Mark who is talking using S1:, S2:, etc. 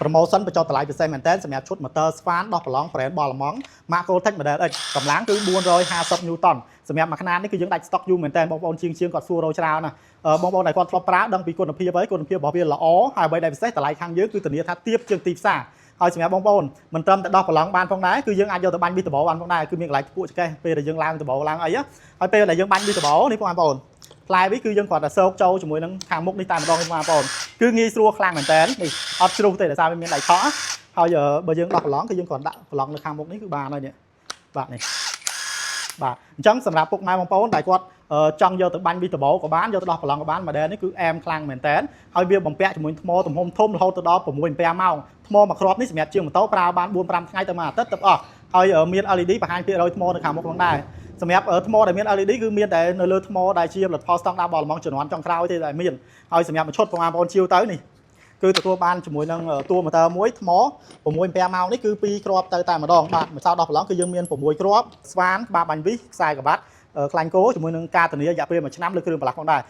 S1: promotion បញ្ចុះតម្លៃពិសេសមែនទែនសម្រាប់ឈុត motor Swan ដោះប្រឡង brand បលម៉ង់ Macrotech model X កម្លាំងគឺ450 Newton សម្រាប់មួយខ្នាតនេះគឺយើងដាច់ stock យូរមែនទែនបងប្អូនជាងគាត់សួររយច្រើនណាបងប្អូនដែលគាត់ធ្លាប់ប្រើដឹងពីគុណភាពហើយគុណភាពរបស់វាល្អហើយអ្វីដែលពិសេសតម្លៃខាងយើងគឺធានាថាទាបជាងទីផ្សារហើយសម្រាប់បងប្អូនមិនត្រឹមតែដោះប្រឡងបានផងដែរគឺយើងអាចយកទៅបាញ់ Visible បានផងដែរគឺមានកន្លែងខ្ពស់ចកេះពេលដែលយើងឡើង Visible ឡើងអីហើយពេលដែលយើងបាញ់ Visible នេះបងប្អូនផ្លែវាគឺយើងគ្រាន់តែសោកចូលជាមួយនឹងខាងមុខនេះតែម្ដងនេះបងប្អូនគឺងាយស្រួលខ្លាំងមែនតើនេះអត់ជ្រុះទេដោយសារវាមានដៃថក់ហើយបើយើងដោះប្រឡងគឺយើងគ្រាន់ដាក់ប្រឡងនៅខាងមុខនេះគឺបានហើយនេះបាទនេះបាទអញ្ចឹងសម្រាប់ពុកម៉ែបងប្អូនដែលគាត់ចង់យកទៅបាញ់ Visible ក៏បានយកទៅដោះប្រឡងក៏បាន model នេះគឺអែមខ្លាំងមែនតើហើយវាបំពាក់ជាមួយថ្មទំហំធំរហូតដល់6 7ម៉ោងថ្មមួយគ្រាប់នេះសម្រាប់ជាងម៉ូតូប្រើបាន 4-5 ថ្ងៃទៅមួយអាទិត្យទៅអស់ហើយមាន LED បង្ហាញភាគរយថ្មនៅខាងមុខផងដែរសម្រាប់ថ្មដែលមាន LED គឺមានតែនៅលើថ្មដែលជាផលិតផលស្តង់ដារបលម៉ង់ជំនាន់ចុងក្រោយទេដែលមានហើយសម្រាប់មួយឈុតបងប្អូនជាវទៅនេះគឺទទួលបានជាមួយនឹងតួម៉ូទ័រមួយថ្ម6-7ម៉ោងនេះគឺ2គ្រាប់ទៅតែម្ដងបាទមួយសោដោះប្រឡងគឺយើងមាន6គ្រាប់ស្វានក្បាលបាញ់វិសខ្សែក្បាត់ខ្លាញ់គោជាមួយនឹងការធានារយៈពេល1ឆ្នាំលើគ្រឿងបន្លាស់ផងដែរ